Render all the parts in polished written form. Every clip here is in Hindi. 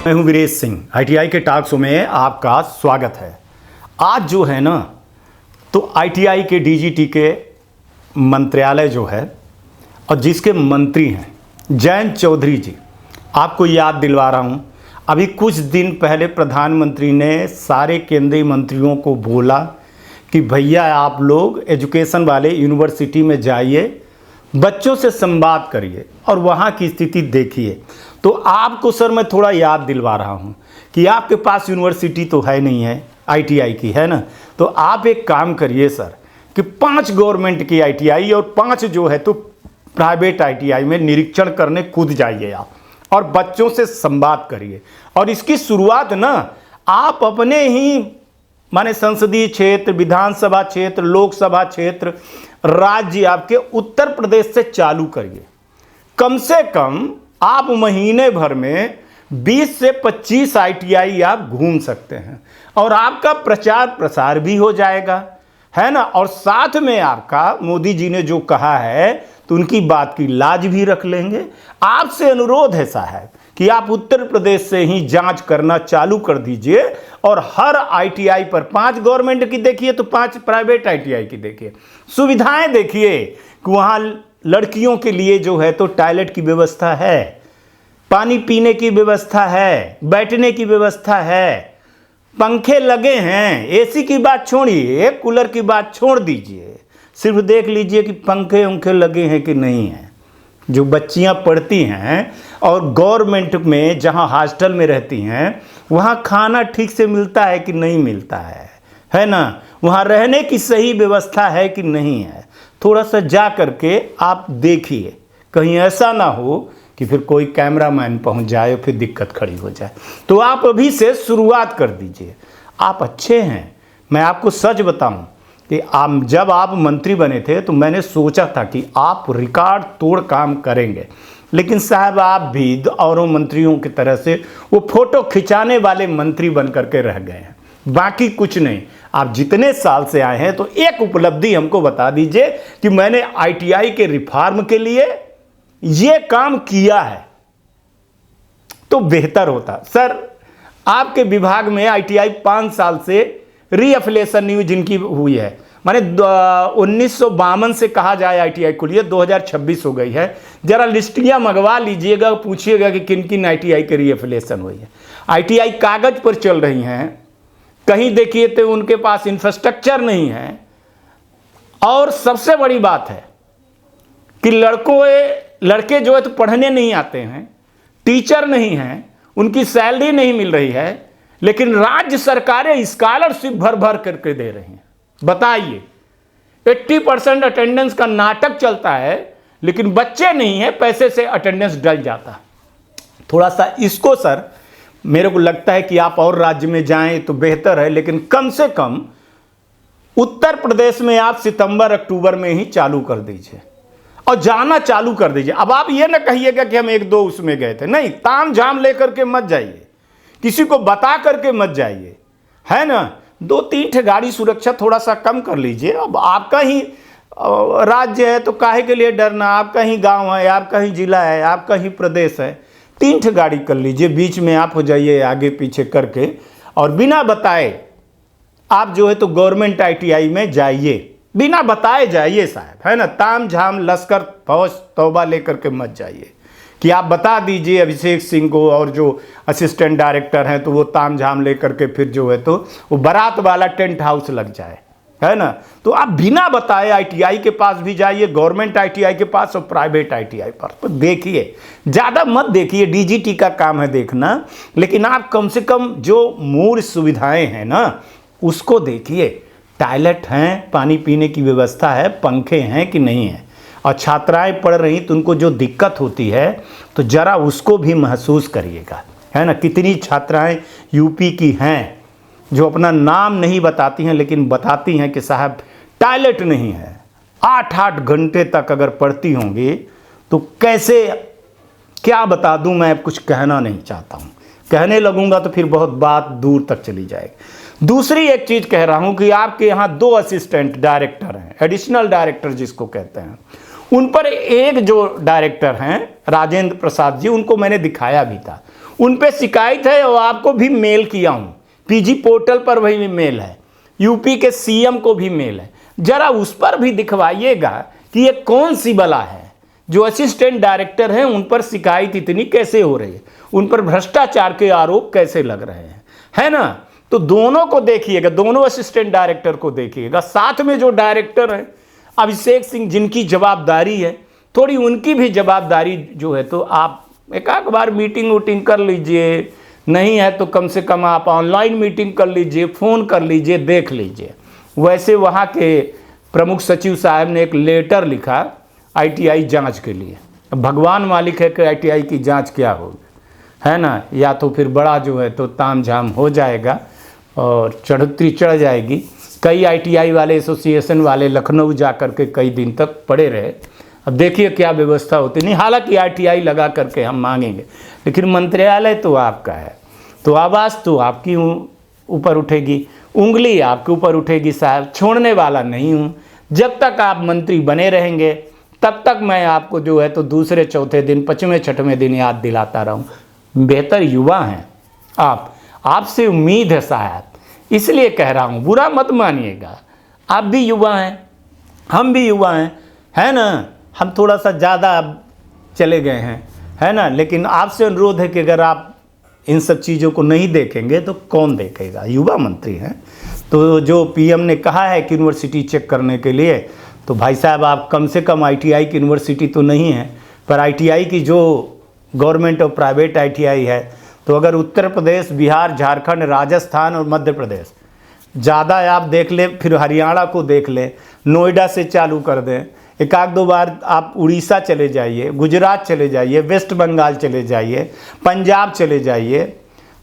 मैं हूं वीरेश सिंह। आईटीआई के टॉक शो में आपका स्वागत है। आज जो है ना, तो आईटीआई के डीजीटी के मंत्रालय जो है और जिसके मंत्री हैं जयंत चौधरी जी, आपको याद दिलवा रहा हूं, अभी कुछ दिन पहले प्रधानमंत्री ने सारे केंद्रीय मंत्रियों को बोला कि भैया आप लोग एजुकेशन वाले यूनिवर्सिटी में जाइए, बच्चों से संवाद करिए और वहाँ की स्थिति देखिए। तो आपको सर मैं थोड़ा याद दिलवा रहा हूँ कि आपके पास यूनिवर्सिटी तो है नहीं है, आईटीआई की है ना, तो आप एक काम करिए सर कि 5 गवर्नमेंट की आईटीआई और 5 जो है तो प्राइवेट आईटीआई में निरीक्षण करने कूद जाइए आप और बच्चों से संवाद करिए। और इसकी शुरुआत ना आप अपने ही माने संसदीय क्षेत्र, विधानसभा क्षेत्र, लोकसभा क्षेत्र, राज्य आपके उत्तर प्रदेश से चालू करिए। कम से कम आप महीने भर में 20 से 25 आईटीआई आप घूम सकते हैं और आपका प्रचार प्रसार भी हो जाएगा, है ना। और साथ में आपका मोदी जी ने जो कहा है तो उनकी बात की लाज भी रख लेंगे। आपसे अनुरोध है साहब कि आप उत्तर प्रदेश से ही जांच करना चालू कर दीजिए और हर आईटीआई पर 5 गवर्नमेंट की देखिए तो 5 प्राइवेट आईटीआई की देखिए, सुविधाएं देखिए कि वहाँ लड़कियों के लिए जो है तो टॉयलेट की व्यवस्था है, पानी पीने की व्यवस्था है, बैठने की व्यवस्था है, पंखे लगे हैं। एसी की बात छोड़िए, कूलर की बात छोड़ दीजिए, सिर्फ देख लीजिए कि पंखे उंखे लगे हैं कि नहीं हैं। जो बच्चियां पढ़ती हैं और गवर्नमेंट में जहां हॉस्टल में रहती हैं वहां खाना ठीक से मिलता है कि नहीं मिलता है ना, वहां रहने की सही व्यवस्था है कि नहीं है। थोड़ा सा जा करके आप देखिए, कहीं ऐसा ना हो कि फिर कोई कैमरामैन पहुंच जाए फिर दिक्कत खड़ी हो जाए। तो आप अभी से शुरुआत कर दीजिए। आप अच्छे हैं, मैं आपको सच बताऊं कि जब आप मंत्री बने थे तो मैंने सोचा था कि आप रिकॉर्ड तोड़ काम करेंगे, लेकिन साहब आप भी औरों मंत्रियों की तरह से वो फोटो खिंचाने वाले मंत्री बन करके रह गए हैं, बाकी कुछ नहीं। आप जितने साल से आए हैं तो एक उपलब्धि हमको बता दीजिए कि मैंने आईटीआई के रिफॉर्म के लिए ये काम किया है तो बेहतर होता। सर आपके विभाग में आईटीआई 5 साल से रीअफिलिएशन न्यूज जिनकी हुई है, माने 1952 से कहा जाए आईटीआई खुली, 2026 हो गई है। जरा लिस्टियां मंगवा लीजिएगा, पूछिएगा कि किन किन आईटीआई के रीअफिलिएशन हुई है। आईटीआई कागज पर चल रही हैं, कहीं देखिए तो उनके पास इंफ्रास्ट्रक्चर नहीं है। और सबसे बड़ी बात है कि लड़के जो है तो पढ़ने नहीं आते हैं, टीचर नहीं हैं, उनकी सैलरी नहीं मिल रही है, लेकिन राज्य सरकारें स्कॉलरशिप भर भर करके दे रही हैं। बताइए, 80% अटेंडेंस का नाटक चलता है लेकिन बच्चे नहीं हैं, पैसे से अटेंडेंस डल जाता। थोड़ा सा इसको सर मेरे को लगता है कि आप और राज्य में जाएं तो बेहतर है, लेकिन कम से कम उत्तर प्रदेश में आप सितंबर अक्टूबर में ही चालू कर दीजिए और जाना चालू कर दीजिए। अब आप ये ना कहिएगा कि हम 1-2 उसमें गए थे, नहीं, ताम झाम लेकर के मत जाइए, किसी को बता करके मत जाइए, है ना। 2-3 गाड़ी सुरक्षा थोड़ा सा कम कर लीजिए। अब आपका ही राज्य है तो काहे के लिए डरना, आपका ही गांव है, आपका ही जिला है, आपका ही प्रदेश है, 3 गाड़ी कर लीजिए, बीच में आप हो जाइए आगे पीछे करके और बिना बताए आप जो है तो गवर्नमेंट आईटीआई में जाइए, बिना बताए जाइए साहब, है ना। ताम झाम लश्कर फौज तौबा लेकर के मत जाइए कि आप बता दीजिए अभिषेक सिंह को और जो असिस्टेंट डायरेक्टर हैं तो वो ताम झाम लेकर के फिर जो है तो वो बारात वाला टेंट हाउस लग जाए, है ना। तो आप बिना बताए आईटीआई के पास भी जाइए, गवर्नमेंट आईटीआई के पास और प्राइवेट आईटीआई पर तो देखिए, ज़्यादा मत देखिए, डीजीटी का काम है देखना, लेकिन आप कम से कम जो मूल सुविधाएं हैं ना उसको देखिए। टॉयलेट हैं, पानी पीने की व्यवस्था है, पंखे हैं कि नहीं है, और छात्राएं पढ़ रही तो उनको जो दिक्कत होती है तो ज़रा उसको भी महसूस करिएगा, है ना। कितनी छात्राएं यूपी की हैं जो अपना नाम नहीं बताती हैं लेकिन बताती हैं कि साहब टॉयलेट नहीं है। 8-8 घंटे तक अगर पढ़ती होंगी तो कैसे, क्या बता दूं, मैं अब कुछ कहना नहीं चाहता हूं, कहने लगूंगा तो फिर बहुत बात दूर तक चली जाएगी। दूसरी एक चीज़ कह रहा हूं कि आपके यहाँ 2 असिस्टेंट डायरेक्टर हैं, एडिशनल डायरेक्टर जिसको कहते हैं, उन पर एक जो डायरेक्टर हैं राजेंद्र प्रसाद जी, उनको मैंने दिखाया भी था। उन पे शिकायत है और आपको भी मेल किया हूँ, पीजी पोर्टल पर वही मेल है, यूपी के सीएम को भी मेल है। जरा उस पर भी दिखवाइएगा कि ये कौन सी बला है, जो असिस्टेंट डायरेक्टर हैं उन पर शिकायत इतनी कैसे हो रही है, उन पर भ्रष्टाचार के आरोप कैसे लग रहे हैं, है ना। तो दोनों को देखिएगा, दोनों असिस्टेंट डायरेक्टर को देखिएगा, साथ में जो डायरेक्टर हैं अभिषेक सिंह, जिनकी जवाबदारी है, थोड़ी उनकी भी जवाबदारी जो है, तो आप एक आध बार मीटिंग वूटिंग कर लीजिए, नहीं है तो कम से कम आप ऑनलाइन मीटिंग कर लीजिए, फ़ोन कर लीजिए, देख लीजिए। वैसे वहाँ के प्रमुख सचिव साहब ने एक लेटर लिखा आईटीआई जांच के लिए। अब भगवान मालिक है कि आईटीआई की जांच क्या होगी, है ना, या तो फिर बड़ा जो है तो ताम झाम हो जाएगा और चढ़ोतरी चढ़ जाएगी। कई आईटीआई वाले एसोसिएशन वाले लखनऊ जा कर के कई दिन तक पड़े रहे। अब देखिए क्या व्यवस्था होती नहीं। हालांकि आईटीआई लगा करके हम मांगेंगे, लेकिन मंत्रालय तो आपका है, तो आवाज़ तो आपकी ऊपर उठेगी, उंगली आपके ऊपर उठेगी साहब। छोड़ने वाला नहीं हूँ, जब तक आप मंत्री बने रहेंगे तब तक मैं आपको जो है तो दूसरे चौथे दिन, पाँचवें छठवें दिन याद दिलाता रहूँ। बेहतर युवा हैं आप, आपसे उम्मीद है साहब, इसलिए कह रहा हूँ, बुरा मत मानिएगा। आप भी युवा हैं, हम भी युवा हैं, है ना। हम थोड़ा सा ज़्यादा चले गए हैं, है ना, लेकिन आपसे अनुरोध है कि अगर आप इन सब चीज़ों को नहीं देखेंगे तो कौन देखेगा। युवा मंत्री हैं, तो जो पीएम ने कहा है कि यूनिवर्सिटी चेक करने के लिए, तो भाई साहब आप कम से कम आईटीआई की यूनिवर्सिटी तो नहीं है, पर आईटीआई की जो गवर्नमेंट और प्राइवेट आईटीआई है, तो अगर उत्तर प्रदेश, बिहार, झारखंड, राजस्थान और मध्य प्रदेश ज़्यादा आप देख लें, फिर हरियाणा को देख लें, नोएडा से चालू कर दें, एक आध दो बार आप उड़ीसा चले जाइए, गुजरात चले जाइए, वेस्ट बंगाल चले जाइए, पंजाब चले जाइए,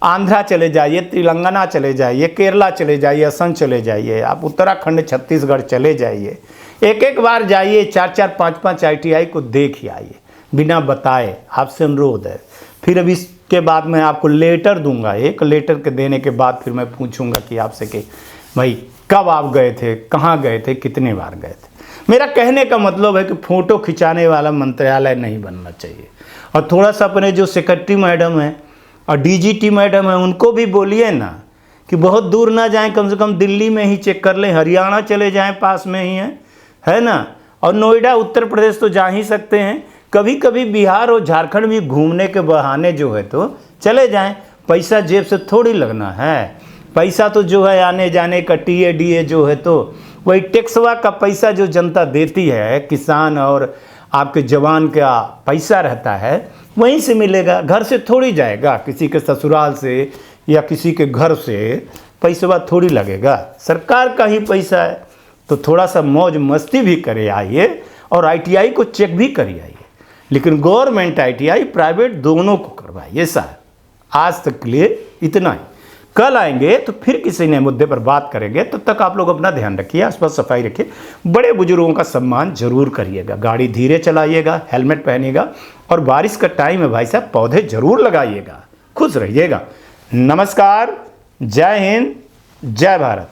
आंध्रा चले जाइए, तेलंगाना चले जाइए, केरला चले जाइए, असम चले जाइए, आप उत्तराखंड, छत्तीसगढ़ चले जाइए, एक एक बार जाइए, 4-4, 5-5 आईटीआई को देख ही आइए बिना बताए। आपसे अनुरोध है। फिर अब इसके बाद मैं आपको लेटर दूंगा, एक लेटर के देने के बाद फिर मैं पूछूंगा कि आपसे कि भाई कब आप गए थे, कहाँ गए थे, कितने बार गए थे। मेरा कहने का मतलब है कि फ़ोटो खिंचाने वाला मंत्रालय नहीं बनना चाहिए। और थोड़ा सा अपने जो सेक्रेटरी मैडम हैं और डीजीटी मैडम हैं, उनको भी बोलिए ना कि बहुत दूर ना जाएं, कम से कम दिल्ली में ही चेक कर लें, हरियाणा चले जाएं, पास में ही है ना, और नोएडा, उत्तर प्रदेश तो जा ही सकते हैं। कभी कभी बिहार और झारखंड भी घूमने के बहाने जो है तो चले जाएं, पैसा जेब से थोड़ी लगना है। पैसा तो जो है आने जाने का टीए डीए जो है तो वही टैक्सवा का पैसा जो जनता देती है, किसान और आपके जवान का पैसा रहता है, वहीं से मिलेगा, घर से थोड़ी जाएगा, किसी के ससुराल से या किसी के घर से पैसा थोड़ी लगेगा, सरकार का ही पैसा है। तो थोड़ा सा मौज मस्ती भी करे आइए और आईटीआई को चेक भी करिए आइए, लेकिन गवर्नमेंट आईटीआई, प्राइवेट दोनों को करवाइए साहब। आज तक के लिए इतना ही, कल आएंगे तो फिर किसी नए मुद्दे पर बात करेंगे। तब तक आप लोग अपना ध्यान रखिए, आसपास सफाई रखिए, बड़े बुजुर्गों का सम्मान जरूर करिएगा, गाड़ी धीरे चलाइएगा, हेलमेट पहनिएगा, और बारिश का टाइम है भाई साहब, पौधे जरूर लगाइएगा। खुश रहिएगा। नमस्कार, जय हिंद, जय भारत।